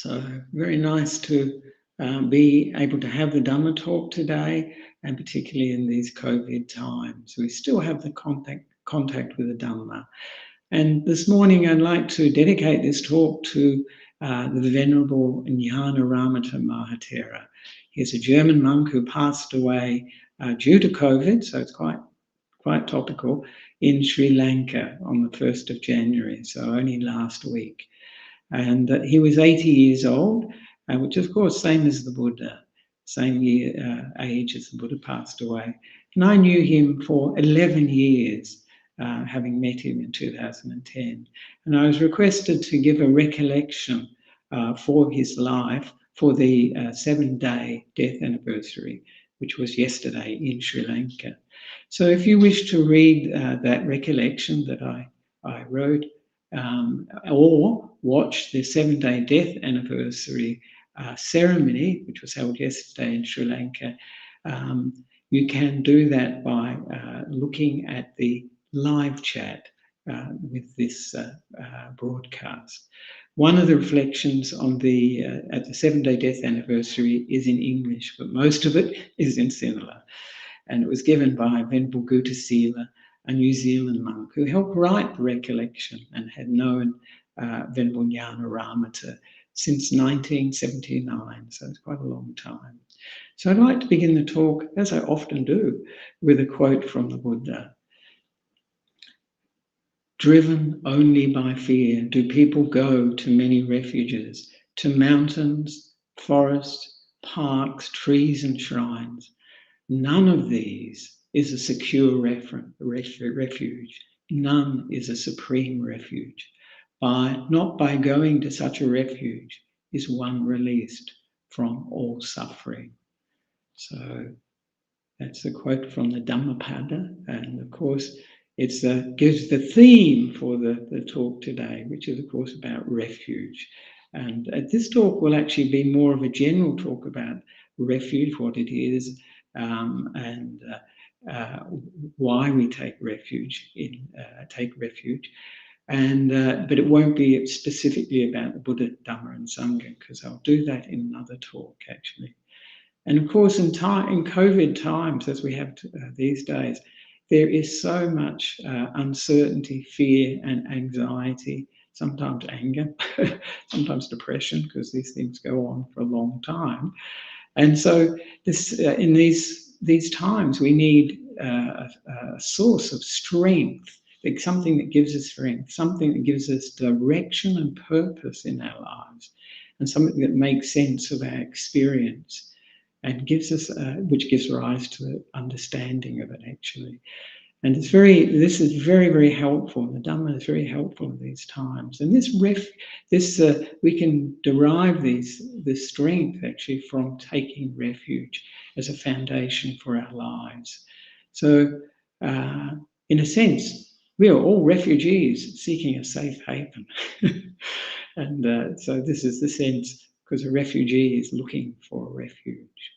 So very nice to be able to have the Dhamma Talk today, and particularly in these COVID times. We still have the contact with the Dhamma. And this morning I'd like to dedicate this talk to the Venerable Jnana Ramata Mahatera. He's a German monk who passed away due to COVID, so it's quite topical, in Sri Lanka on the 1st of January, so only last week. And he was 80 years old, which of course, same as the Buddha, same age as the Buddha passed away. And I knew him for 11 years, having met him in 2010. And I was requested to give a recollection for his life for the 7-day death anniversary, which was yesterday in Sri Lanka. So if you wish to read that recollection that I wrote, or watch the 7-day death anniversary ceremony, which was held yesterday in Sri Lanka, you can do that by looking at the live chat with this broadcast. One of the reflections on at the 7-day death anniversary is in English, but most of it is in Sinhala. And it was given by Venerable Gutasila, a New Zealand monk who helped write the recollection and had known Venerable Jnana Ramata since 1979, so it's quite a long time. So I'd like to begin the talk, as I often do, with a quote from the Buddha. "Driven only by fear do people go to many refuges, to mountains, forests, parks, trees and shrines. None of these is a secure refuge. None is a supreme refuge. Not by going to such a refuge is one released from all suffering." So that's a quote from the Dhammapada, and of course it gives the theme for the talk today, which is of course about refuge. And this talk will actually be more of a general talk about refuge, what it is, and why we take refuge, but it won't be specifically about the Buddha, Dhamma and Sangha, because I'll do that in another talk actually. And of course in COVID times, as we have these days, there is so much uncertainty, fear and anxiety, sometimes anger, sometimes depression, because these things go on for a long time. And so in these times, we need a source of strength, like something that gives us strength, something that gives us direction and purpose in our lives, and something that makes sense of our experience and gives us, which gives rise to the understanding of it actually. And this is very, very helpful. The Dhamma is very helpful in these times. And we can derive this strength actually from taking refuge as a foundation for our lives. So, in a sense, we are all refugees seeking a safe haven. And so this is the sense, because a refugee is looking for a refuge.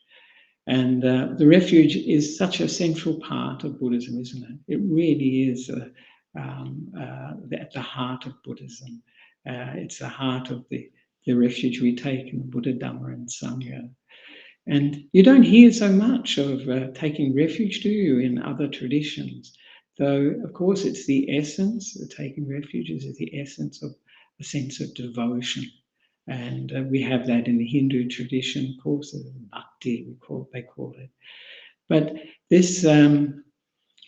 And the refuge is such a central part of Buddhism, isn't it? It really is at the heart of Buddhism. It's the heart of the refuge we take in the Buddha, Dhamma and Sangha. And you don't hear so much of taking refuge, do you, in other traditions? Though, of course, it's the essence, the taking refuge is the essence of a sense of devotion. And we have that in the Hindu tradition, of course, bhakti, they call it. But this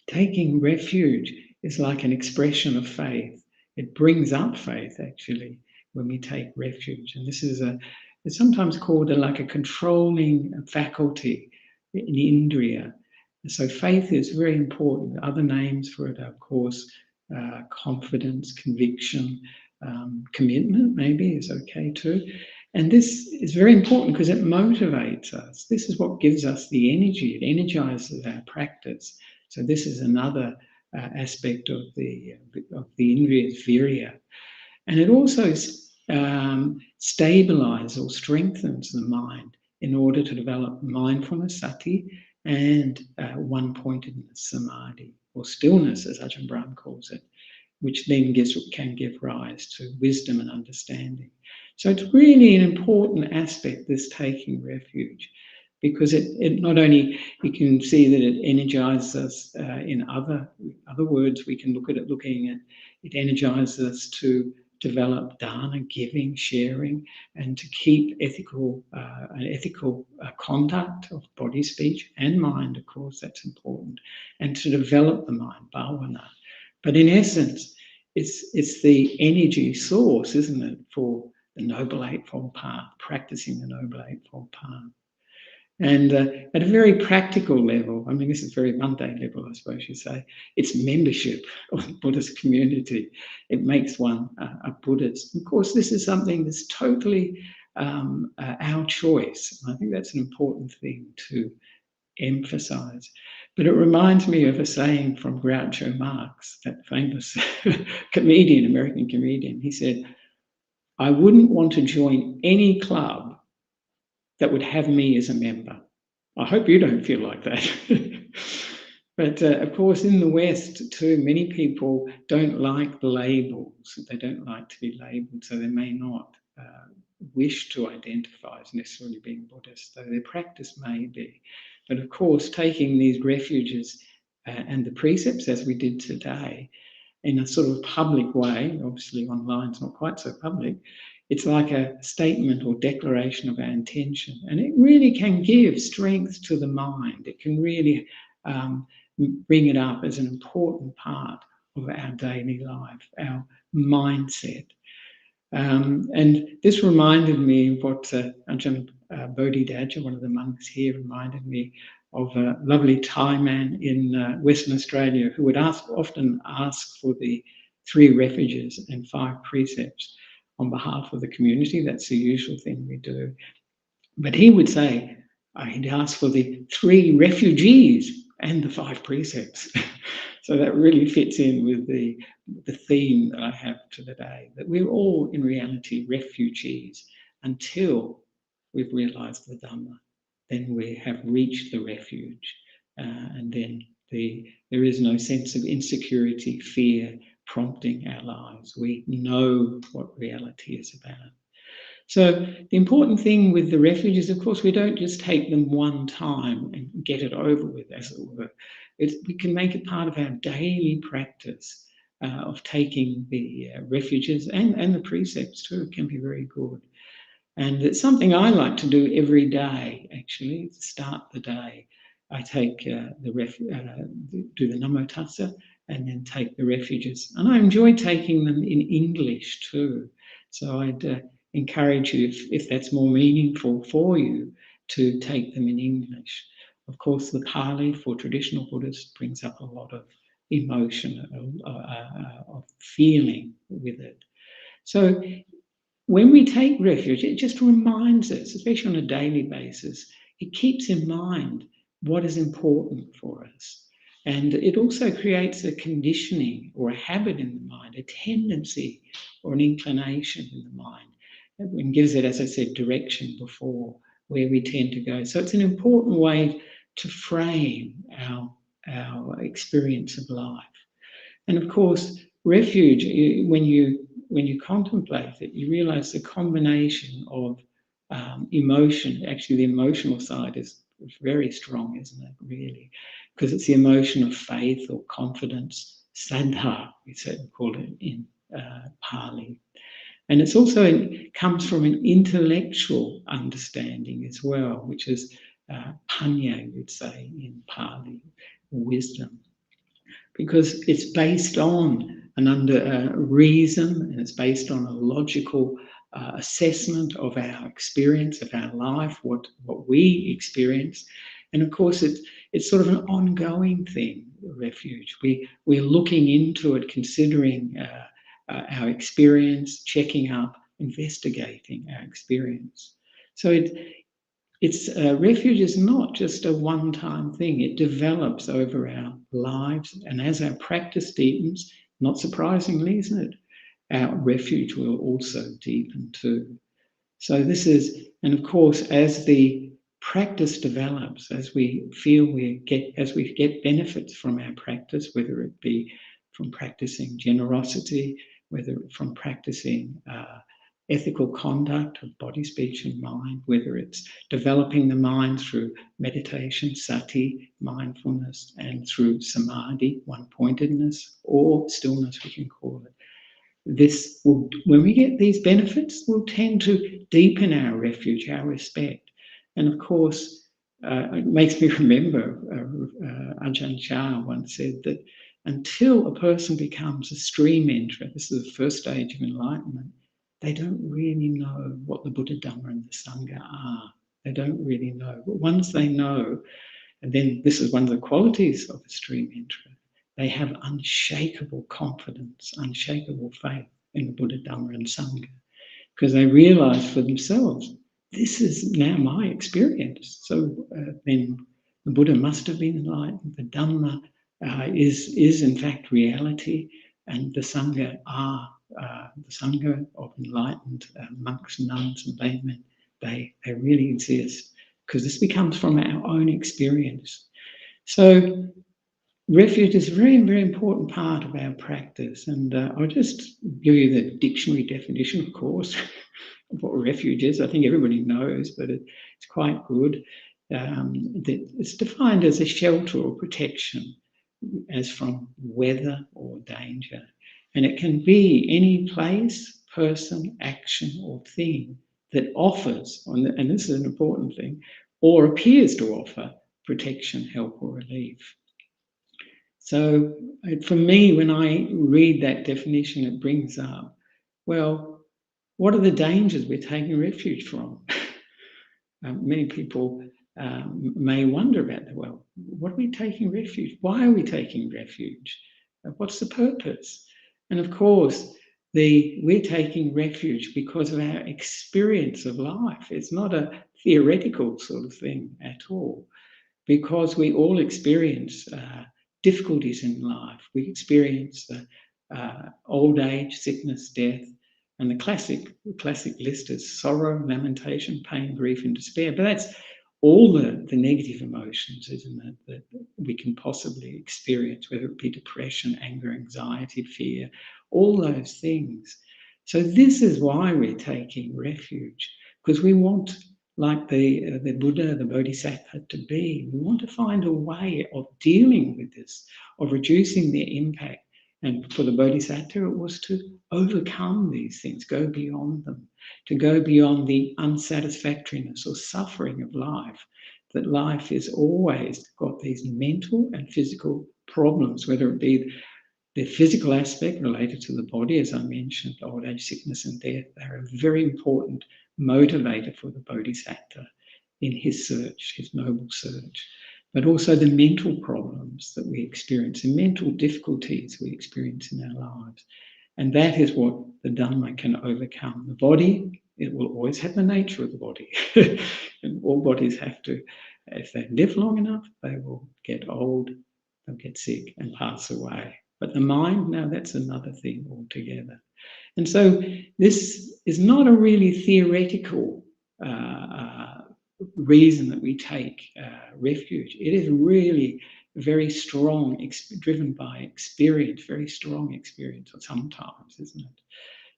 taking refuge is like an expression of faith. It brings up faith, actually, when we take refuge. And this is it's sometimes called like a controlling faculty in Indriya. So faith is very important. Other names for it are, of course, confidence, conviction, commitment maybe is okay too. And this is very important because it motivates us. This is what gives us the energy. It energizes our practice. So this is another aspect of the Indriya virya. And it also stabilizes or strengthens the mind in order to develop mindfulness, sati, and one-pointedness, samadhi, or stillness, as Ajahn Brahm calls it, which then can give rise to wisdom and understanding. So it's really an important aspect, this taking refuge, because it not only, you can see that it energizes us in other words, we can look at it looking at, it energizes us to develop dana, giving, sharing, and to keep ethical conduct of body, speech, and mind. Of course, that's important, and to develop the mind, bhavana. But in essence, it's the energy source, isn't it, for the Noble Eightfold Path, practicing the Noble Eightfold Path. And at a very practical level, I mean, this is very mundane level, I suppose you say, it's membership of the Buddhist community. It makes one a Buddhist. Of course, this is something that's totally our choice. I think that's an important thing to emphasize. But it reminds me of a saying from Groucho Marx, that famous comedian, American comedian. He said, "I wouldn't want to join any club that would have me as a member." I hope you don't feel like that. But of course, in the West too, many people don't like labels. They don't like to be labelled, so they may not wish to identify as necessarily being Buddhist, though their practice may be. But of course, taking these refuges and the precepts, as we did today, in a sort of public way, obviously online it's not quite so public, it's like a statement or declaration of our intention. And it really can give strength to the mind. It can really bring it up as an important part of our daily life, our mindset. And this reminded me of what Ajahn Bodhinyana, one of the monks here, reminded me of a lovely Thai man in Western Australia who would often ask for the 3 refuges and 5 precepts on behalf of the community. That's the usual thing we do. But he would say, he'd ask for the 3 refugees and the 5 precepts. So that really fits in with the theme that I have for today, that we're all in reality refugees until we've realized the Dhamma. Then we have reached the refuge, and then there is no sense of insecurity, fear prompting our lives. We know what reality is about. So the important thing with the refuges, of course, we don't just take them one time and get it over with, as it were. We can make it part of our daily practice of taking the refuges and the precepts too. It can be very good. And it's something I like to do every day, actually, to start the day. I take do the Namo Tassa and then take the refuges. And I enjoy taking them in English too. So I'd encourage you, if that's more meaningful for you, to take them in English. Of course, the Pali for traditional Buddhists brings up a lot of emotion, of feeling with it. So when we take refuge, it just reminds us, especially on a daily basis, it keeps in mind what is important for us. And it also creates a conditioning or a habit in the mind, a tendency or an inclination in the mind, and gives it, as I said, direction before where we tend to go. So it's an important way to frame our experience of life. And of course, refuge, when you contemplate it, you realize the combination of emotion. Actually, the emotional side is very strong, isn't it, really? Because it's the emotion of faith or confidence, saddha, we call it in Pali. And it's also comes from an intellectual understanding as well, which is panya, you'd say in Pali, wisdom. Because it's based on reason, and it's based on a logical assessment of our experience, of our life, what we experience. And of course, it's sort of an ongoing thing, refuge. We're looking into it, considering our experience, checking up, investigating our experience. So refuge is not just a one-time thing. It develops over our lives, and as our practice deepens, not surprisingly, isn't it, our refuge will also deepen too. So and of course, as the practice develops, as we get benefits from our practice, whether it be from practicing generosity, whether from practicing ethical conduct of body, speech, and mind, whether it's developing the mind through meditation, sati, mindfulness, and through samadhi, one-pointedness, or stillness, we can call it. This will, when we get these benefits, will tend to deepen our refuge, our respect. And of course, it makes me remember Ajahn Brahm once said that until a person becomes a stream enterer, this is the first stage of enlightenment, they don't really know what the Buddha, Dhamma, and the Sangha are. They don't really know. But once they know, and then this is one of the qualities of a stream enterer, they have unshakable confidence, unshakable faith in the Buddha, Dhamma, and Sangha, because they realise for themselves, this is now my experience. So then the Buddha must have been enlightened. The Dhamma is in fact reality, and the Sangha are the Sangha of enlightened monks, nuns, and laymen. They really exist, because this becomes from our own experience. So refuge is a very, very important part of our practice, and I'll just give you the dictionary definition, of course, of what refuge is. I think everybody knows, but it's quite good. It's defined as a shelter or protection, as from weather or danger, and it can be any place, person, action, or thing that offers, and this is an important thing, or appears to offer protection, help, or relief. So for me, when I read that definition, it brings up, well, what are the dangers we're taking refuge from? Many people may wonder about that. Well, what are we taking refuge? Why are we taking refuge? What's the purpose? And of course, we're taking refuge because of our experience of life. It's not a theoretical sort of thing at all, because we all experience difficulties in life. We experience old age, sickness, death, and the classic list is sorrow, lamentation, pain, grief, and despair. But that's all the negative emotions, isn't it, that we can possibly experience, whether it be depression, anger, anxiety, fear, all those things. So this is why we're taking refuge, because we want, like the Buddha, the Bodhisattva to be, we want to find a way of dealing with this, of reducing their impact. And for the Bodhisattva, it was to overcome these things, go beyond them, to go beyond the unsatisfactoriness or suffering of life, that life is always got these mental and physical problems, whether it be the physical aspect related to the body, as I mentioned, old age, sickness, and death. They're a very important motivator for the Bodhisattva in his search, his noble search. But also the mental problems that we experience, and mental difficulties we experience in our lives. And that is what the Dhamma can overcome. The body, it will always have the nature of the body. And all bodies have to, if they live long enough, they will get old, they'll get sick and pass away. But the mind, now that's another thing altogether. And so this is not a really theoretical reason that we take refuge. It is really very strong, driven by experience, very strong experience sometimes, isn't it?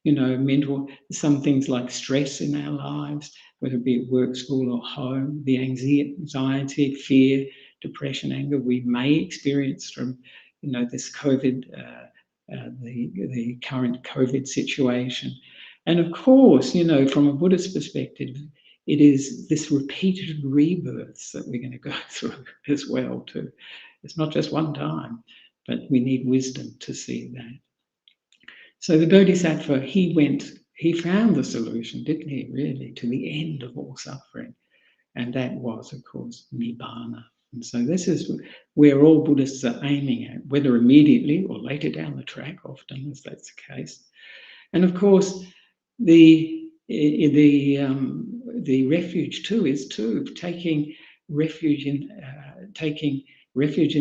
You know, some things like stress in our lives, whether it be at work, school, or home, the anxiety, fear, depression, anger we may experience from, you know, this COVID, the current COVID situation. And of course, you know, from a Buddhist perspective, it is this repeated rebirths that we're going to go through as well too. It's not just one time, but we need wisdom to see that. So the Bodhisattva, he found the solution, didn't he, really, to the end of all suffering. And that was, of course, Nibbana. And so this is where all Buddhists are aiming at, whether immediately or later down the track, often as that's the case. And of course, the refuge too is taking refuge in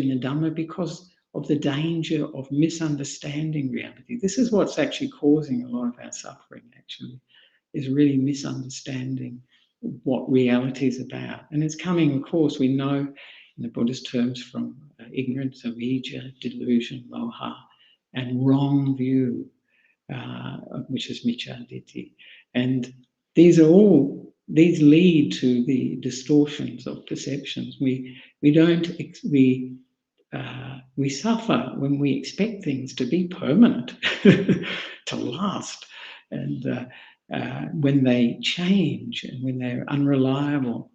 the Dhamma because of the danger of misunderstanding reality. This is what's actually causing a lot of our suffering, actually, is really misunderstanding what reality is about. And it's coming, of course, we know in the Buddhist terms, from ignorance, avijja, delusion, moha, and wrong view, which is micca ditthi. And these lead to the distortions of perceptions. We suffer when we expect things to be permanent, to last, and when they change and when they're unreliable,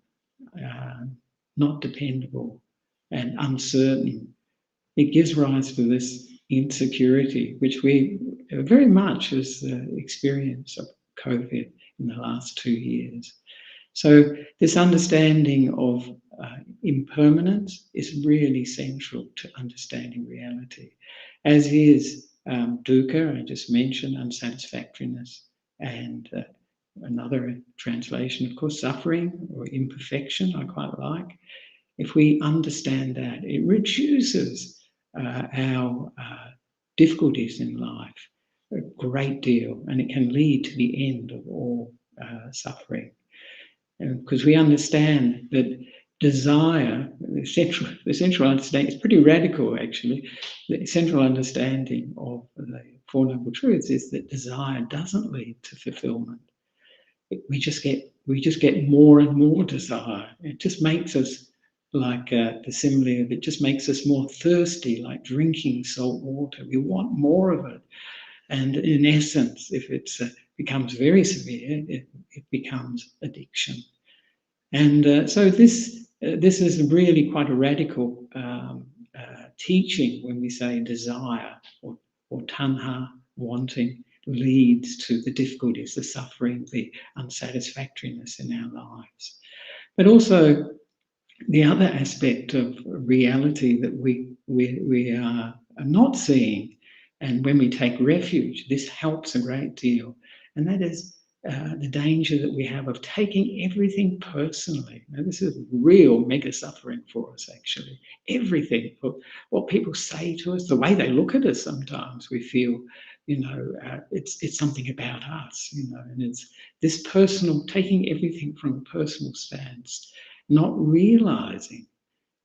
not dependable, and uncertain, it gives rise to this insecurity, which we very much as the experience of COVID in the last 2 years. So this understanding of impermanence is really central to understanding reality, as is dukkha, I just mentioned, unsatisfactoriness, and another translation, of course, suffering or imperfection, I quite like. If we understand that, it reduces our difficulties in life a great deal, and it can lead to the end of all suffering. Because we understand that desire, the central understanding, is pretty radical actually. The central understanding of the Four Noble Truths is that desire doesn't lead to fulfillment. We just get more and more desire. It just makes us, like the simile of it, just makes us more thirsty, like drinking salt water. We want more of it. And in essence, if it becomes very severe, it becomes addiction. And so this is really quite a radical teaching when we say desire or tanha, wanting, leads to the difficulties, the suffering, the unsatisfactoriness in our lives. But also the other aspect of reality that we are not seeing, and when we take refuge, this helps a great deal, and that is the danger that we have of taking everything personally. Now, this is real mega suffering for us, actually. Everything, what people say to us, the way they look at us sometimes, we feel, it's something about us, and it's this personal, taking everything from a personal stance, not realizing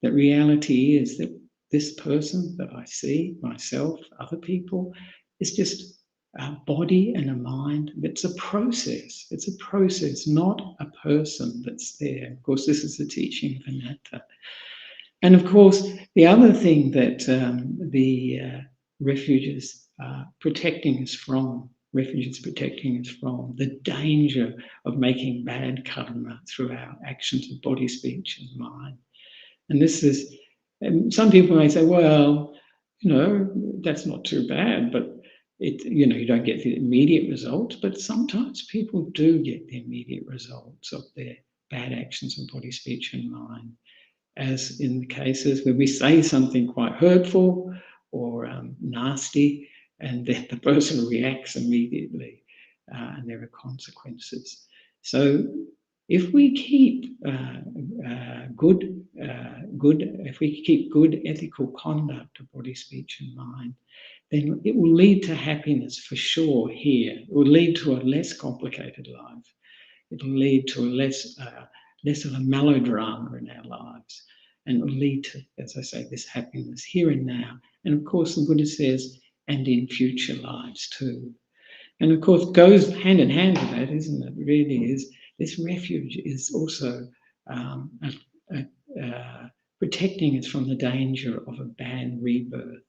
that reality is that this person that I see, myself, other people, is just a body and a mind. It's a process. It's a process, not a person that's there. Of course, this is the teaching of anatta. And of course, the other thing that the refuges are protecting us from, the danger of making bad karma through our actions of body, speech, and mind. And this is, some people may say, well, that's not too bad, but you don't get the immediate results, but sometimes people do get the immediate results of their bad actions of body, speech, and mind, as in the cases where we say something quite hurtful or nasty, and then the person reacts immediately, and there are consequences. So if we keep good ethical conduct of body, speech, and mind, then it will lead to happiness for sure here. It will lead to a less complicated life. It will lead to a less of a melodrama in our lives. And it will lead to, as I say, this happiness here and now. And of course, the Buddha says, and in future lives too. And of course, goes hand in hand with that, isn't it? Really is. This refuge is also protecting us from the danger of a bad rebirth.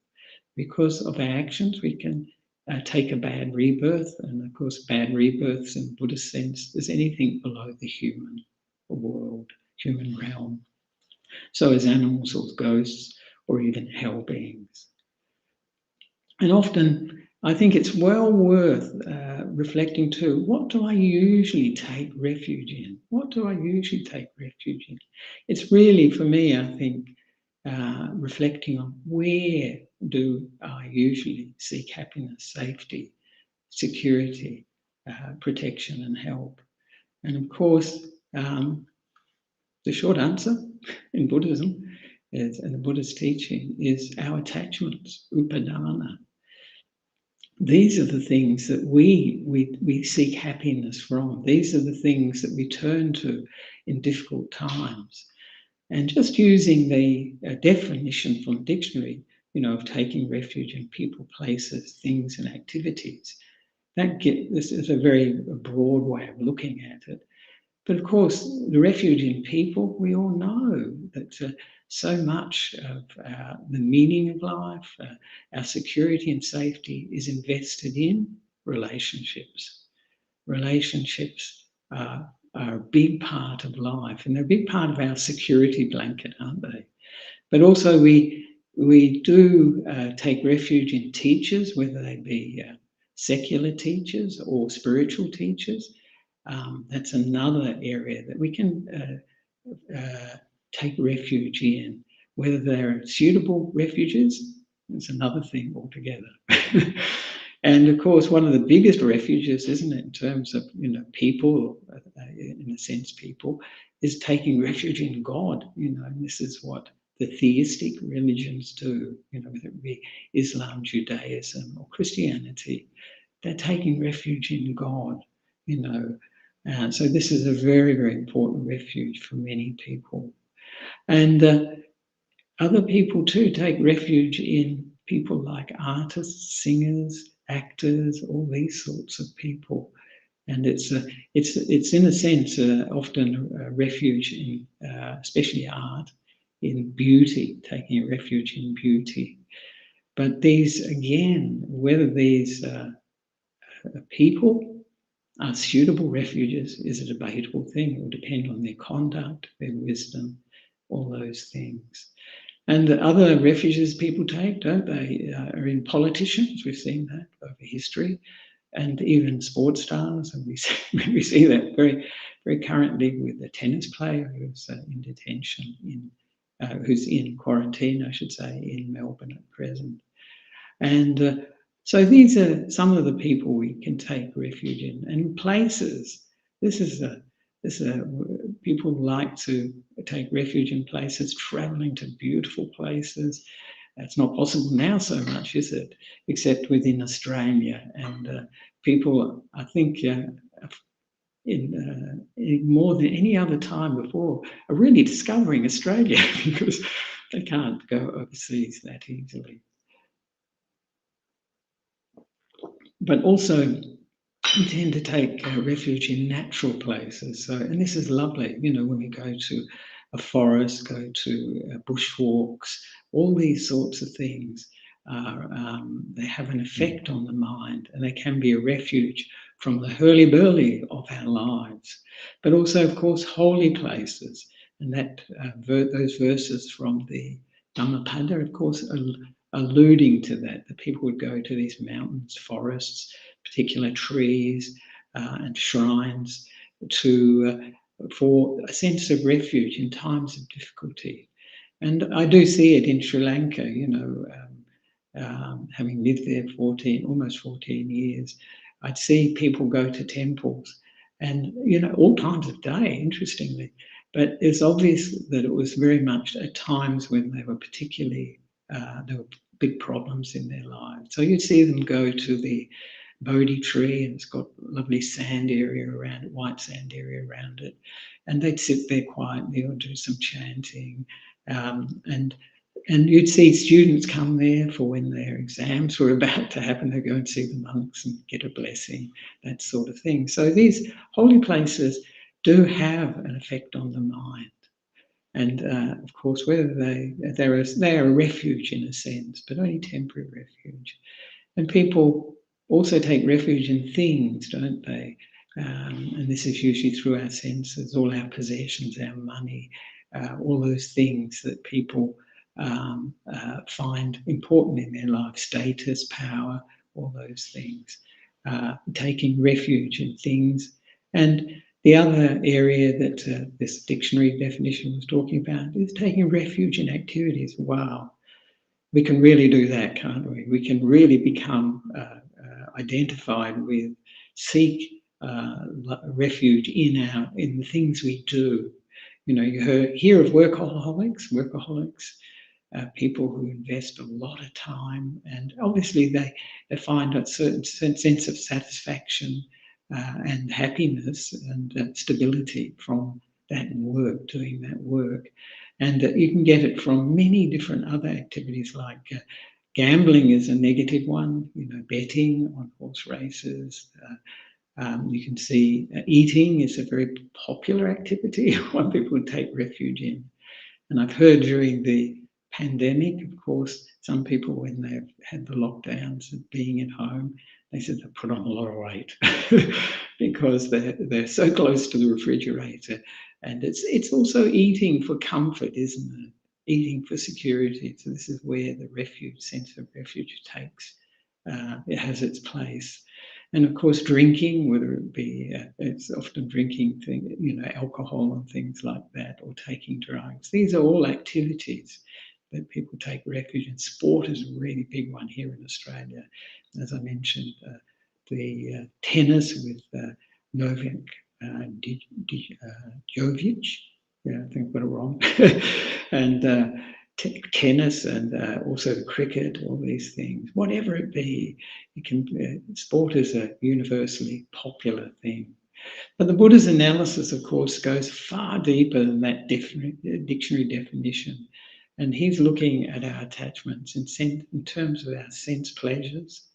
Because of our actions, we can take a bad rebirth. And of course, bad rebirths in Buddhist sense is anything below the human world, human realm. So as animals or ghosts or even hell beings. And often, I think it's well worth reflecting too, what do I usually take refuge in? What do I usually take refuge in? It's really, for me, I think, reflecting on where do I usually seek happiness, safety, security, protection and help. And of course, the short answer in Buddhism is, and the Buddhist teaching is our attachments, upadana. These are the things that we seek happiness from. These are the things that we turn to in difficult times. And just using the definition from the dictionary, of taking refuge in people, places, things, and activities, this is a very broad way of looking at it. But of course, the refuge in people, we all know that so much of the meaning of life, our security and safety is invested in relationships. Relationships are a big part of life, and they're a big part of our security blanket, aren't they? But also we do take refuge in teachers, whether they be secular teachers or spiritual teachers. That's another area that we can take refuge in. Whether they're suitable refuges is another thing altogether. And of course, one of the biggest refuges, isn't it, in terms of people, in a sense, people, is taking refuge in God. And this is what the theistic religions do. Whether it be Islam, Judaism, or Christianity, they're taking refuge in God. So this is a very, very important refuge for many people. And other people too take refuge in people like artists, singers, actors, all these sorts of people. And it's in a sense often a refuge in, especially art, in beauty, taking a refuge in beauty. But these, again, whether these people are suitable refuges is a debatable thing. It will depend on their conduct, their wisdom, all those things. And the other refuges people take, don't they, are in politicians. We've seen that over history, and even sports stars. And we see that very, very currently with a tennis player who's in detention, who's in quarantine, I should say, in Melbourne at present. And so these are some of the people we can take refuge in. And places, people like to take refuge in places, traveling to beautiful places. It's not possible now so much, is it? Except within Australia. And people, I think, in more than any other time before, are really discovering Australia because they can't go overseas that easily. But also, we tend to take refuge in natural places. So, and this is lovely, when we go to a forest, go to bushwalks, all these sorts of things, they have an effect on the mind, and they can be a refuge from the hurly-burly of our lives. But also, of course, holy places, and that those verses from the Dhammapada, of course, alluding to that people would go to these mountains, forests, particular trees and shrines for a sense of refuge in times of difficulty. And I do see it in Sri Lanka, having lived there almost 14 years, I'd see people go to temples and, all times of day, interestingly. But it's obvious that it was very much at times when they were particularly, there were big problems in their lives. So you'd see them go to the Bodhi tree, and it's got a lovely sand area around it, white sand area around it. And they'd sit there quietly or do some chanting. And you'd see students come there for when their exams were about to happen. They'd go and see the monks and get a blessing, that sort of thing. So these holy places do have an effect on the mind. And of course, whether they are a refuge in a sense, but only temporary refuge. And people also take refuge in things, don't they? And this is usually through our senses, all our possessions, our money, all those things that people find important in their life, status, power, all those things. Taking refuge in things. And the other area that this dictionary definition was talking about is taking refuge in activities. Wow. We can really do that, can't we? We can really become identified with, seek refuge in the things we do. You hear of workaholics, people who invest a lot of time, and obviously they find a certain sense of satisfaction and happiness and stability from that work, doing that work. And you can get it from many different other activities like Gambling is a negative one, betting on horse races. You can see eating is a very popular activity, one people take refuge in. And I've heard during the pandemic, of course, some people, when they've had the lockdowns of being at home, they said they put on a lot of weight because they're so close to the refrigerator. And it's also eating for comfort, isn't it? Eating for security. So this is where the refuge, sense of refuge it has its place. And of course, drinking, whether it be, it's often drinking, alcohol and things like that, or taking drugs. These are all activities that people take refuge in. Sport is a really big one here in Australia. As I mentioned, the tennis with Novak Djokovic. Yeah, I think I got it wrong. And tennis and also the cricket, all these things. Whatever it be, sport is a universally popular thing. But the Buddha's analysis, of course, goes far deeper than that dictionary definition. And he's looking at our attachments in terms of our sense pleasures,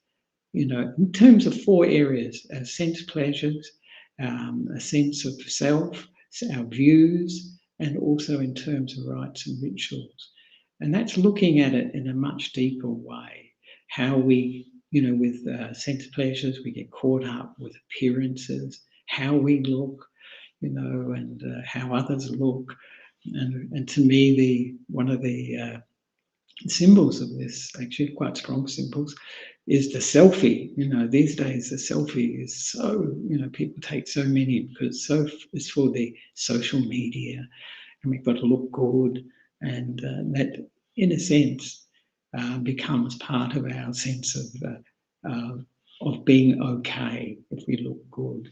in terms of 4 areas: our sense pleasures, a sense of self, our views, and also in terms of rites and rituals. And that's looking at it in a much deeper way. How we, with sense pleasures, we get caught up with appearances, how we look, and how others look. And to me, one of the symbols of this, actually quite strong symbols, is the selfie. These days the selfie is so, people take so many because it's for the social media, and we've got to look good, and that, in a sense, becomes part of our sense of being okay if we look good.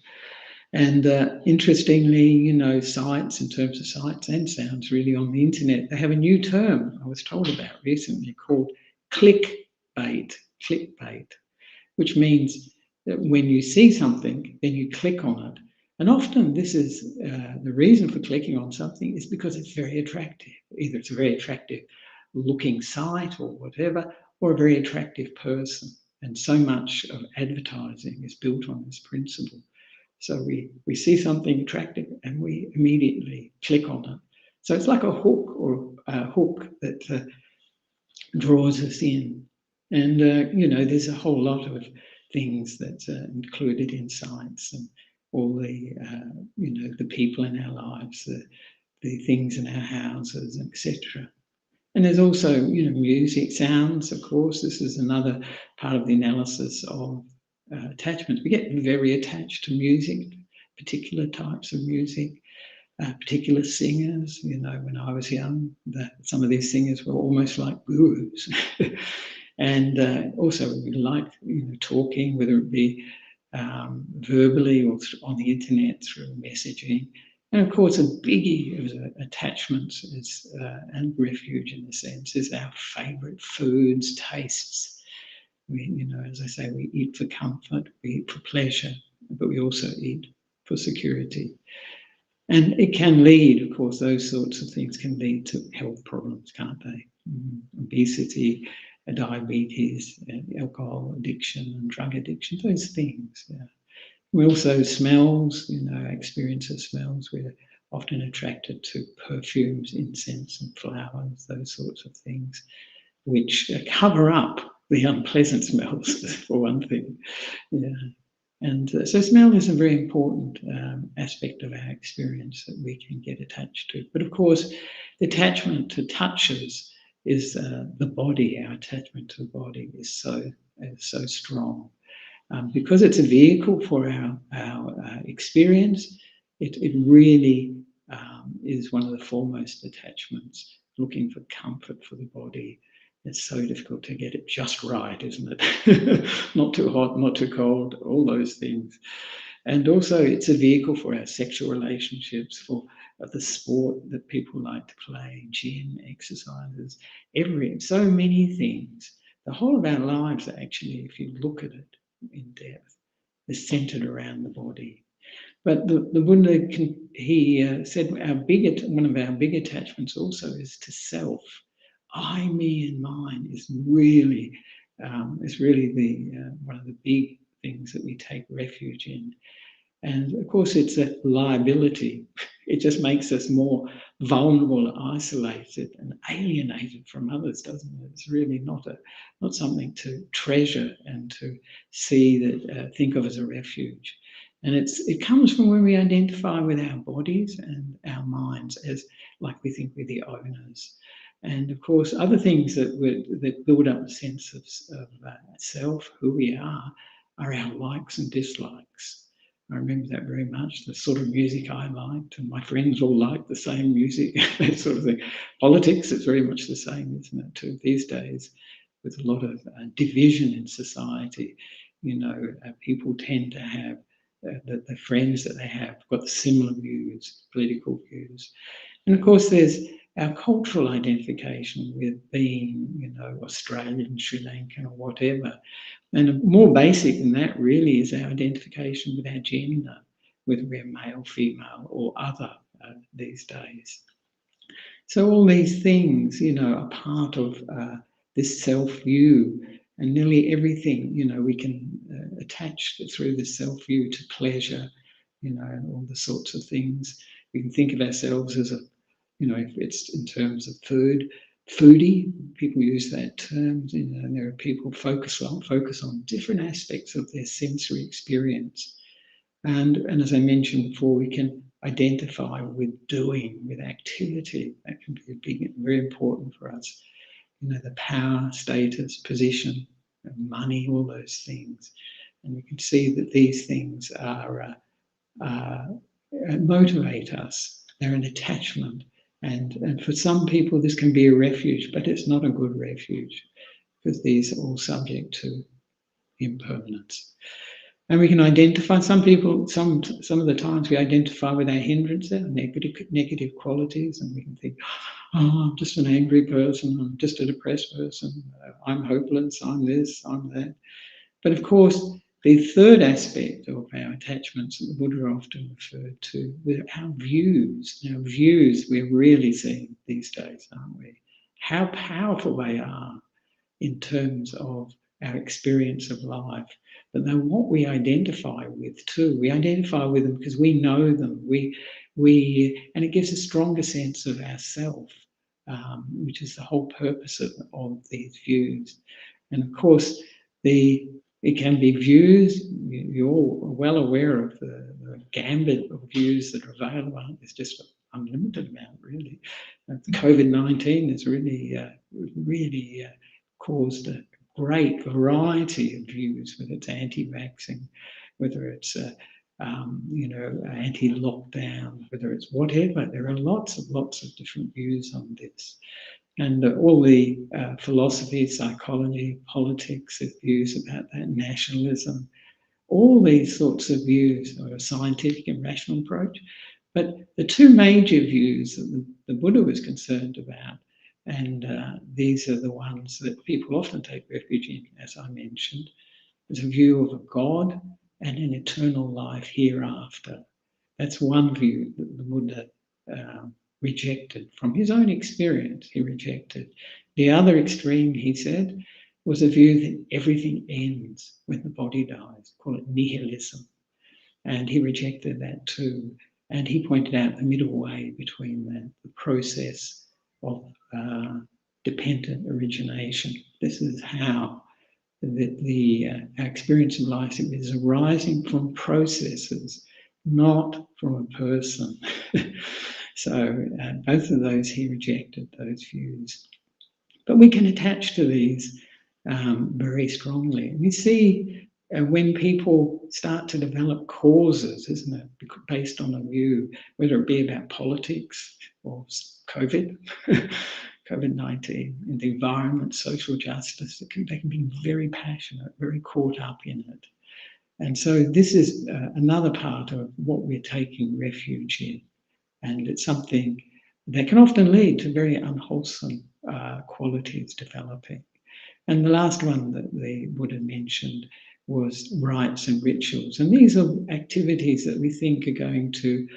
And interestingly, sights, in terms of sights and sounds, really on the internet, they have a new term I was told about recently called clickbait, which means that when you see something, then you click on it. And often this is the reason for clicking on something is because it's very attractive. Either it's a very attractive looking site or whatever, or a very attractive person. And so much of advertising is built on this principle. So we see something attractive and we immediately click on it. So it's like a hook that draws us in. And, there's a whole lot of things that's included in sites, and all the, the people in our lives, the things in our houses, etc. And there's also, music, sounds, of course. This is another part of the analysis of attachment. We get very attached to music, particular types of music, particular singers. When I was young, some of these singers were almost like gurus. And also we liked, talking, whether it be verbally or on the internet through messaging. And of course, a biggie of attachments and refuge, in a sense, is our favourite foods, tastes. As I say, we eat for comfort, we eat for pleasure, but we also eat for security. And it can lead, of course, those sorts of things can lead to health problems, can't they? Obesity, diabetes, alcohol addiction and drug addiction, those things. Yeah. We also smells, experience of smells. We're often attracted to perfumes, incense and flowers, those sorts of things, which cover up the unpleasant smells, for one thing. Yeah. And so smell is a very important aspect of our experience that we can get attached to. But of course, the attachment to touches is the body. Our attachment to the body is so strong. Because it's a vehicle for our experience, it really is one of the foremost attachments, looking for comfort for the body. It's so difficult to get it just right, isn't it? Not too hot, not too cold, all those things. And also it's a vehicle for our sexual relationships, for the sport that people like to play, gym, exercises, so many things. The whole of our lives are actually, if you look at it in depth, is centered around the body. But the Buddha, he said one of our big attachments also is to self. I, me, and mine is really the one of the big things that we take refuge in. And of course, it's a liability. It just makes us more vulnerable, isolated, and alienated from others, doesn't it? It's really not something to treasure and to see that think of as a refuge. And it comes from when we identify with our bodies and our minds as like we think we're the owners. And of course, other things that build up a sense of self, who we are our likes and dislikes. I remember that very much, the sort of music I liked, and my friends all liked the same music, that sort of thing. Politics is very much the same, isn't it, too, these days, with a lot of division in society. People tend to have the friends that they have got similar views, political views. And of course, there's our cultural identification with being, Australian, Sri Lankan, or whatever. And more basic than that really is our identification with our gender, whether we're male, female, or other these days. So all these things, are part of this self-view, and nearly everything, we can attach through the self-view to pleasure, and all the sorts of things. We can think of ourselves as if it's in terms of foodie, people use that term, and there are people focus on different aspects of their sensory experience. And as I mentioned before, we can identify with doing, with activity. That can be very important for us. The power, status, position, money, all those things. And we can see that these things are motivate us. They're an attachment. And for some people, this can be a refuge, but it's not a good refuge because these are all subject to impermanence. And we can identify, some people, some of the times we identify with our hindrances, negative qualities, and we can think, I'm just an angry person, I'm just a depressed person, I'm hopeless, I'm this, I'm that. But of course, the third aspect of our attachments that the Buddha often referred to were our views. Now, views we're really seeing these days, aren't we? How powerful they are in terms of our experience of life. But they're what we identify with too. We identify with them because we know them. And it gives a stronger sense of ourself, which is the whole purpose of these views. And of course, it can be views. You're all well aware of the gambit of views that are available. It's just an unlimited amount, really. COVID-19 has really caused a great variety of views, whether it's anti-vaxxing, whether it's anti-lockdown, whether it's whatever. There are lots of different views on this. And all the philosophy, psychology, politics, there's views about that, nationalism, all these sorts of views, or a scientific and rational approach. But the two major views that the Buddha was concerned about, and these are the ones that people often take refuge in, as I mentioned, is a view of a God and an eternal life hereafter. That's one view that the Buddha rejected. From his own experience, he rejected. The other extreme, he said, was a view that everything ends when the body dies, call it nihilism. And he rejected that too. And he pointed out the middle way between the process of dependent origination. This is how our experience of life is arising from processes, not from a person. So both of those he rejected, those views. But we can attach to these very strongly. We see when people start to develop causes, isn't it, based on a view, whether it be about politics or COVID, COVID-19, and the environment, social justice, they can be very passionate, very caught up in it. And so this is another part of what we're taking refuge in. And it's something that can often lead to very unwholesome qualities developing. And the last one that the Buddha mentioned was rites and rituals. And these are activities that we think are going to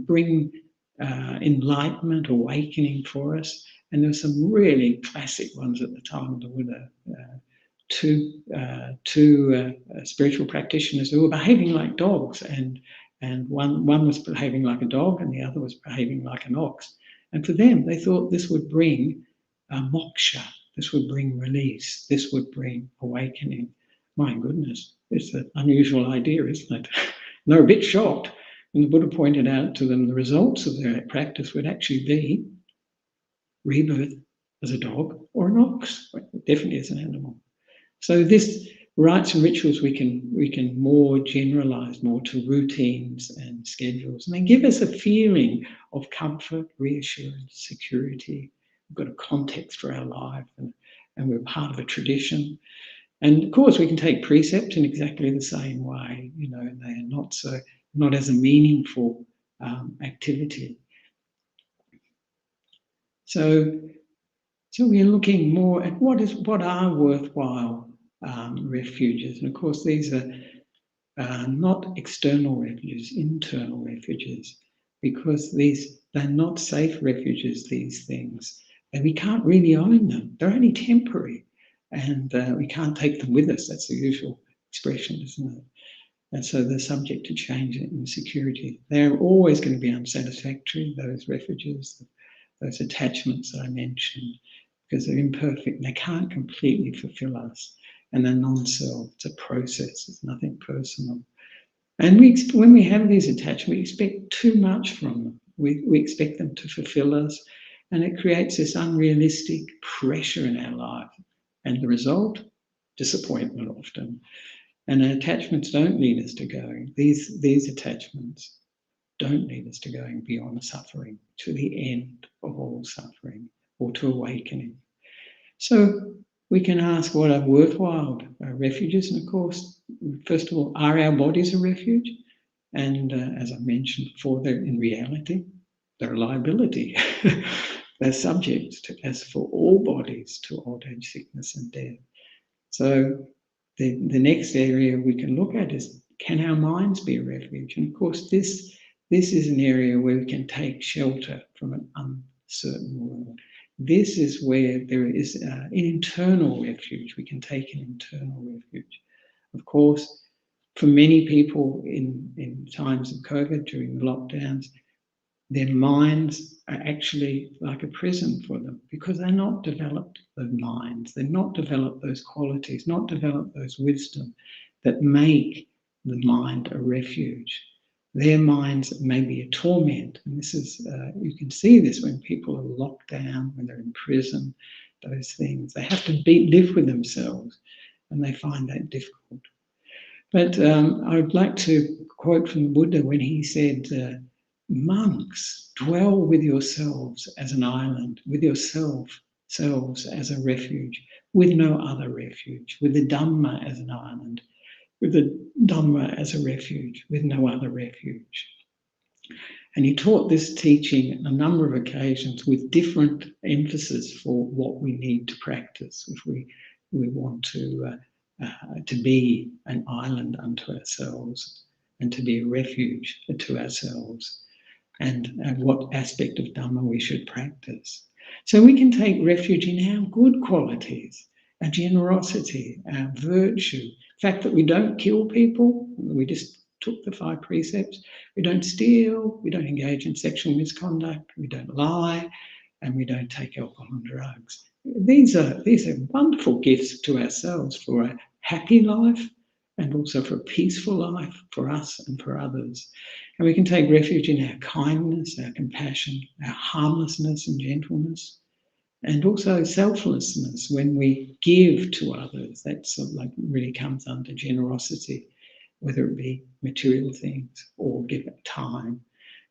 bring enlightenment, awakening for us. And there were some really classic ones at the time of the Buddha. Two spiritual practitioners who were behaving like dogs, and one was behaving like a dog and the other was behaving like an ox. And for them, they thought this would bring moksha, this would bring release, this would bring awakening. My goodness, it's an unusual idea, isn't it? And they were a bit shocked when the Buddha pointed out to them the results of their practice would actually be rebirth as a dog or an ox, definitely as an animal. So this rites and rituals we can more generalize more to routines and schedules, and they give us a feeling of comfort, reassurance, security. We've got a context for our life, and we're part of a tradition. And of course, we can take precepts in exactly the same way. You know, and they are not as a meaningful activity. So we're looking more at what are worthwhile refuges. And of course, these are not external refuges, internal refuges, because they're not safe refuges, these things. And we can't really own them. They're only temporary. And we can't take them with us. That's the usual expression, isn't it? And so they're subject to change and insecurity. They're always going to be unsatisfactory, those refuges, those attachments that I mentioned, because they're imperfect. They can't completely fulfill us. And they're non-self. It's a process. It's nothing personal. And when we have these attachments, we expect too much from them. We expect them to fulfill us. And it creates this unrealistic pressure in our life. And the result? Disappointment often. And attachments don't lead us to going. These attachments don't lead us to going beyond suffering, to the end of all suffering, or to awakening. So we can ask what are worthwhile refuges. And of course, first of all, are our bodies a refuge? And as I mentioned before, they're in reality, they're a liability. They're subjects to, as for all bodies, to old age, sickness and death. So the next area we can look at is, can our minds be a refuge? And of course, this is an area where we can take shelter from an uncertain world. This is where there is an internal refuge. We can take an internal refuge. Of course, for many people in times of COVID, during the lockdowns, their minds are actually like a prison for them because they're not developed those minds, they're not developed those qualities, not developed those wisdom that make the mind a refuge. Their minds may be a torment. And this is, you can see this when people are locked down, when they're in prison, those things. They have to live with themselves, and they find that difficult. But I would like to quote from the Buddha when he said, monks, dwell with yourselves as an island, with yourselves as a refuge, with no other refuge, with the Dhamma as an island, with the Dhamma as a refuge, with no other refuge. And he taught this teaching on a number of occasions with different emphasis for what we need to practice if we want to be an island unto ourselves and to be a refuge to ourselves, and what aspect of Dhamma we should practice. So we can take refuge in our good qualities, our generosity, our virtue, the fact that we don't kill people, we just took the 5 precepts, we don't steal, we don't engage in sexual misconduct, we don't lie, and we don't take alcohol and drugs. These are wonderful gifts to ourselves for a happy life and also for a peaceful life for us and for others. And we can take refuge in our kindness, our compassion, our harmlessness and gentleness, and also selflessness when we give to others. That's like really comes under generosity, whether it be material things or give it time.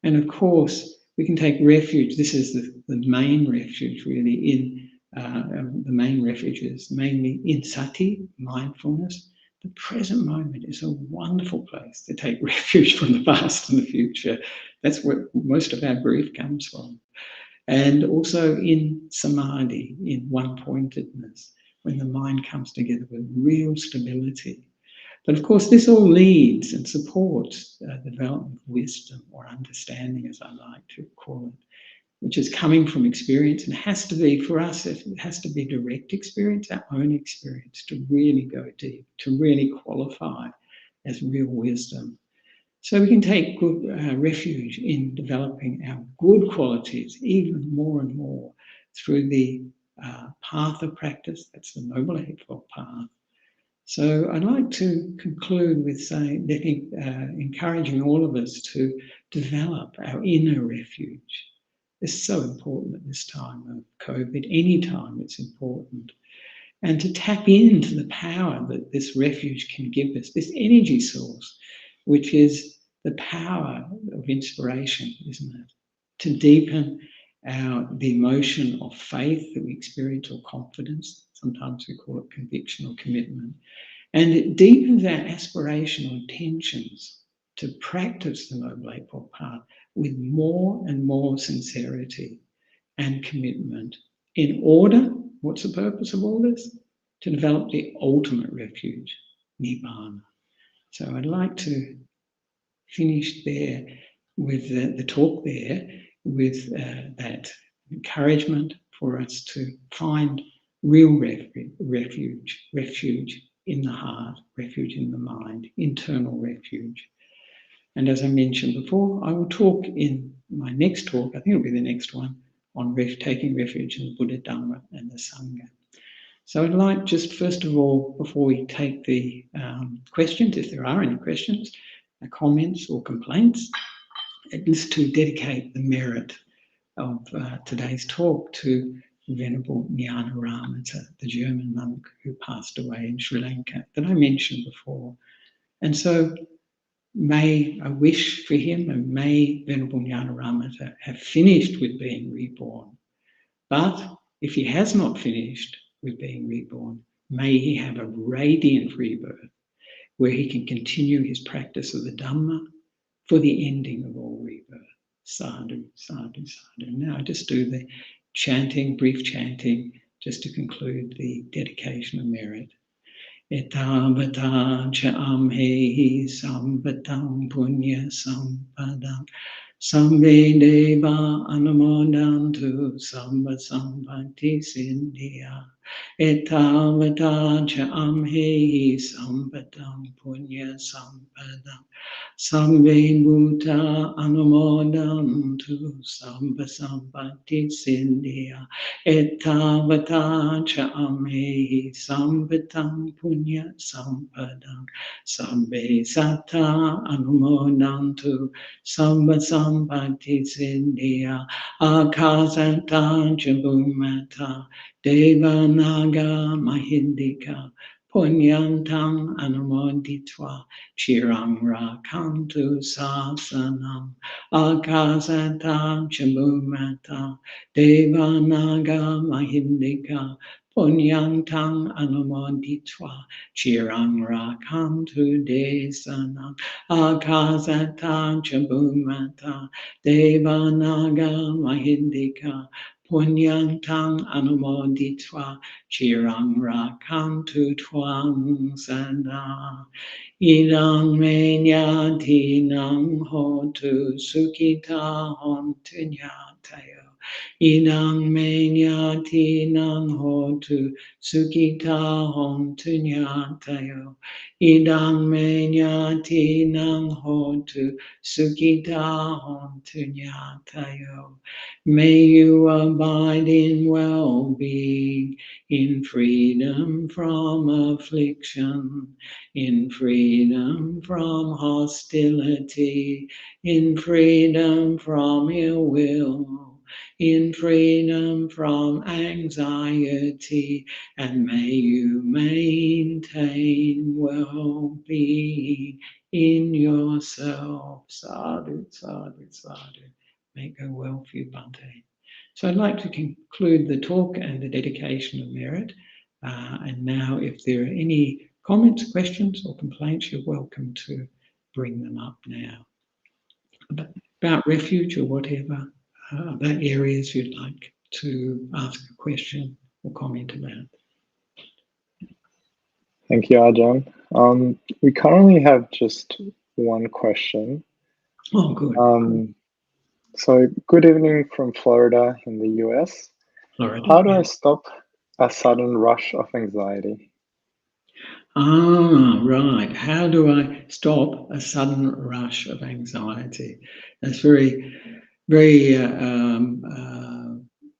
And of course, we can take refuge. This is the main refuge, really, in the main refuges, mainly in sati, mindfulness. The present moment is a wonderful place to take refuge from the past and the future. That's where most of our grief comes from. And also in samadhi, in one-pointedness, when the mind comes together with real stability. But of course, this all leads and supports the development of wisdom or understanding, as I like to call it. which is coming from experience, and has to be, for us, it has to be direct experience, our own experience, to really go deep, to really qualify as real wisdom. So we can take good refuge in developing our good qualities even more and more through the path of practice. That's the Noble Eightfold Path. So I'd like to conclude with saying that encouraging all of us to develop our inner refuge. It's so important at this time of COVID. Any time it's important. And to tap into the power that this refuge can give us, this energy source, which is the power of inspiration, isn't it? To deepen the emotion of faith that we experience, or confidence. Sometimes we call it conviction or commitment. And it deepens our aspirational intentions to practice the Noble Eightfold Path with more and more sincerity and commitment. In order, what's the purpose of all this? To develop the ultimate refuge, Nibbana. So I'd like to finish there with the talk there, with that encouragement for us to find real refuge in the heart, refuge in the mind, internal refuge. And as I mentioned before, I will talk in my next talk, I think it'll be the next one, on taking refuge in the Buddha, Dhamma and the Sangha. So I'd like, just first of all, before we take the questions, if there are any questions, comments or complaints, just to dedicate the merit of today's talk to Venerable Nissarano, the German monk who passed away in Sri Lanka that I mentioned before. And so may I wish for him, and may Venerable Nissarano have finished with being reborn. But if he has not finished with being reborn, may he have a radiant rebirth where he can continue his practice of the Dhamma for the ending of all rebirth. Sadhu, sadhu, sadhu. Now I just do the chanting, brief chanting, just to conclude the dedication of merit. Etavata cha amhehi sambatam punya sampadam sambe deva anumodantu samba sampati sindhya. Etavata cha amhehi sambatam punya sampadam sambe bhuta anumodantu samba sampati sindhya. Etavata cha amhehi sambatam punya sampadam sambe satta anumodantu samba sampati sindhya. Akasanta cha bhumata deva naga mahindika punyantang anumoditva chirang rakantu sasanam. Akasanta cha bhumata deva naga mahindika punyantang anumoditva chirang rakantu desanam. Akasanta cha bhumata deva naga mahindika punyantang anumoditva chirang rakantu twang sana. Idang menyati nang hotu sukita hontu nyatayo. Idang menyati nang hotu sukita hontu nyatayo. Idang menyati nang hotu sukita hontu nyatayo. May you abide in well-being, in freedom from affliction, in freedom from hostility, in freedom from ill will, in freedom from anxiety, and may you maintain well-being in yourself. Sadhu, sadhu, sadhu. May it go well for you, Bhante. So I'd like to conclude the talk and the dedication of merit. And now, if there are any comments, questions, or complaints, you're welcome to bring them up now. About refuge or whatever, about areas you'd like to ask a question or comment about. Thank you, Ajahn. We currently have just one question. Oh, good. So, good evening from Florida in the US. Florida. How do I stop a sudden rush of anxiety? Right. How do I stop a sudden rush of anxiety? That's very, very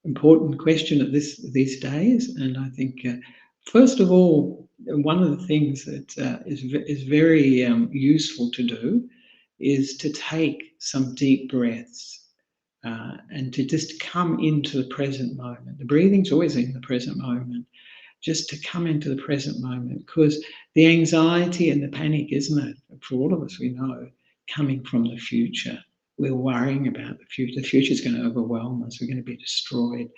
important question at these days. And I think, first of all, one of the things that is very useful to do is to take some deep breaths and to just come into the present moment. The breathing's always in the present moment. Just to come into the present moment, because the anxiety and the panic, isn't it? For all of us, we know, coming from the future. We're worrying about the future. The future is going to overwhelm us. We're going to be destroyed.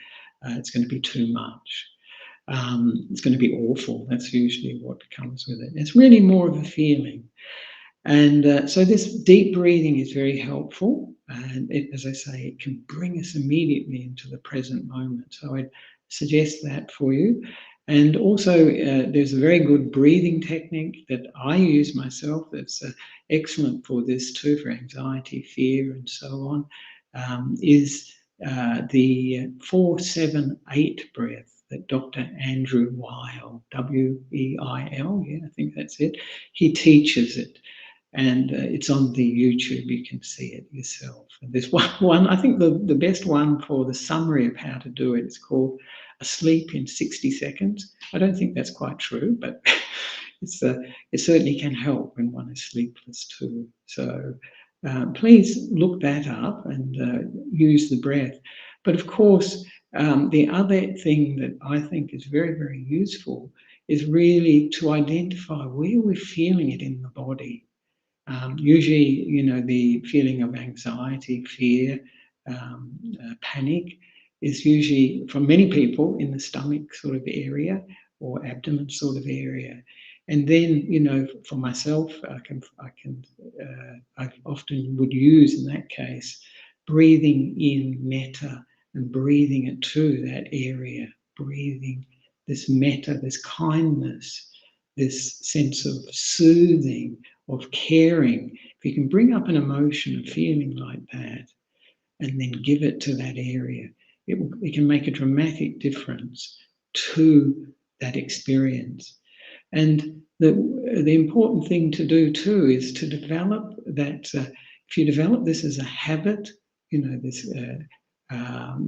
It's going to be too much. It's going to be awful. That's usually what comes with it. It's really more of a feeling. And so this deep breathing is very helpful. And as I say, it can bring us immediately into the present moment. So I'd suggest that for you. And also, there's a very good breathing technique that I use myself that's excellent for this too, for anxiety, fear, and so on, is the 4-7-8 breath that Dr. Andrew Weil, W-E-I-L, yeah, I think that's it, he teaches it. And it's on the YouTube, you can see it yourself. And there's one I think the best one for the summary of how to do it is called Asleep in 60 Seconds. I don't think that's quite true, but it certainly can help when one is sleepless too. So please look that up and use the breath. But of course, the other thing that I think is very, very useful is really to identify where we're feeling it in the body. Usually, the feeling of anxiety, fear, panic is usually, for many people, in the stomach sort of area or abdomen sort of area. And then, for myself, I often would use in that case breathing in metta and breathing it to that area, breathing this metta, this kindness, this sense of soothing, of caring. If you can bring up an emotion, a feeling like that, and then give it to that area, it can make a dramatic difference to that experience. And the important thing to do too is to develop that. If you develop this as a habit, this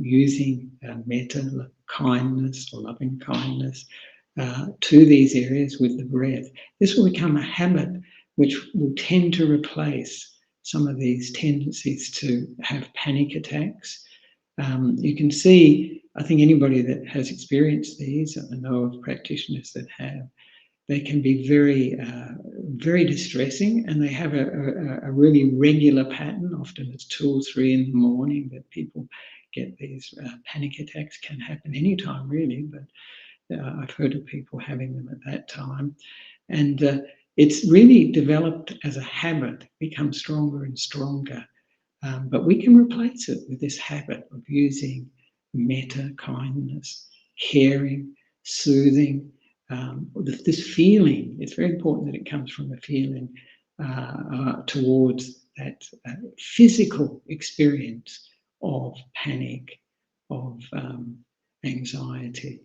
using metta, kindness or loving kindness to these areas with the breath, this will become a habit which will tend to replace some of these tendencies to have panic attacks. You can see, I think anybody that has experienced these, I know of practitioners that have, they can be very, very distressing, and they have a really regular pattern. Often it's 2 or 3 in the morning that people get these panic attacks. Can happen anytime really, but I've heard of people having them at that time. And it's really developed as a habit, becomes stronger and stronger. But we can replace it with this habit of using metta, kindness, caring, soothing, this feeling. It's very important that it comes from a feeling towards that physical experience of panic, of anxiety.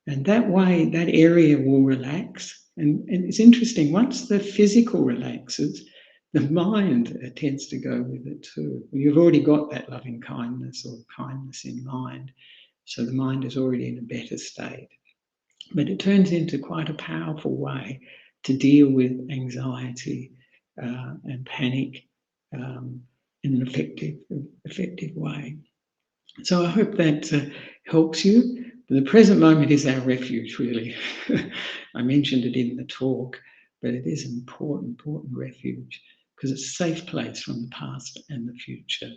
And that way, that area will relax. And it's interesting, once the physical relaxes, the mind tends to go with it too. You've already got that loving kindness or kindness in mind, so the mind is already in a better state. But it turns into quite a powerful way to deal with anxiety and panic in an effective way. So I hope that helps you. The present moment is our refuge, really. I mentioned it in the talk, but it is an important refuge because it's a safe place from the past and the future.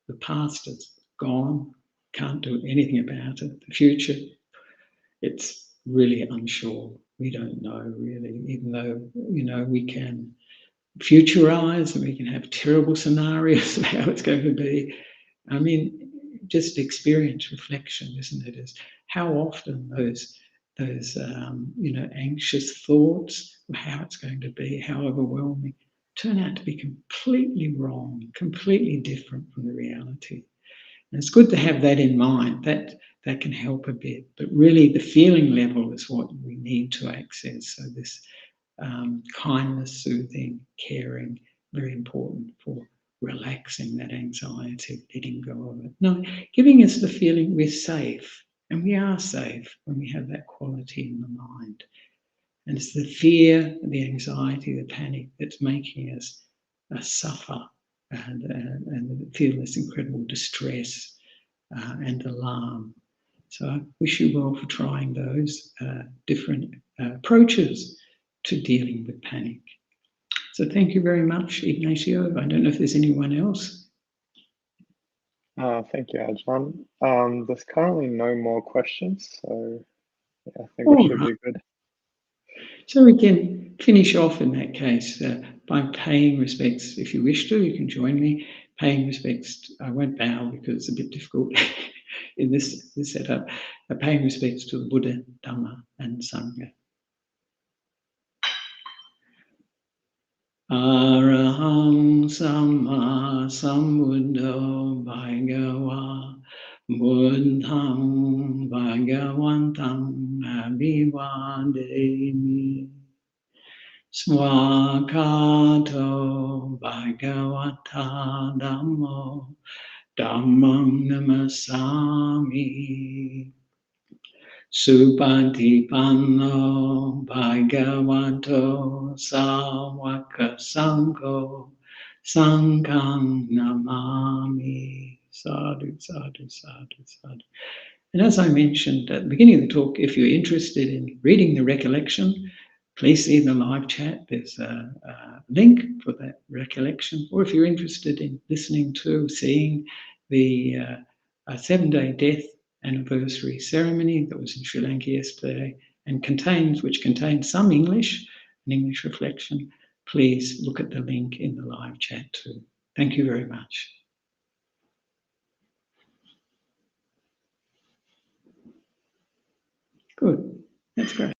The past is gone, can't do anything about it. The future, it's really unsure. We don't know really, even though, we can futurize and we can have terrible scenarios of how it's going to be. I mean, just experience reflection, isn't it? Is how often those anxious thoughts of how it's going to be, how overwhelming, turn out to be completely wrong, completely different from the reality. And it's good to have that in mind. That can help a bit. But really the feeling level is what we need to access. So this kindness, soothing, caring, very important for relaxing that anxiety, letting go of it. No, giving us the feeling we're safe. And we are safe when we have that quality in the mind. And it's the fear, the anxiety, the panic that's making us suffer and feel this incredible distress and alarm. So I wish you well for trying those different approaches to dealing with panic. So thank you very much, Ignacio. I don't know if there's anyone else. Thank you, Ajahn. There's currently no more questions, so yeah, I think we should be good. So we can finish off in that case by paying respects. If you wish to, you can join me. Paying respects, I won't bow because it's a bit difficult in this setup. Paying respects to the Buddha, Dhamma and Sangha. Arahang Samma Sambuddho Bhagava Buddhang Bhagavantam Abhivademi Swakato Bhagavata Dhammo Dhammam Namasami Supatipanno Bhagavato Sawaka Sangho Sangham Namami. Sadhu, sadhu, sadhu, sadhu. And as I mentioned at the beginning of the talk, if you're interested in reading the recollection, please see the live chat. There's a link for that recollection. Or if you're interested in listening to, seeing the 7-day death anniversary ceremony that was in Sri Lanka yesterday and which contains some English, an English reflection, please look at the link in the live chat too. Thank you very much. Good. That's great.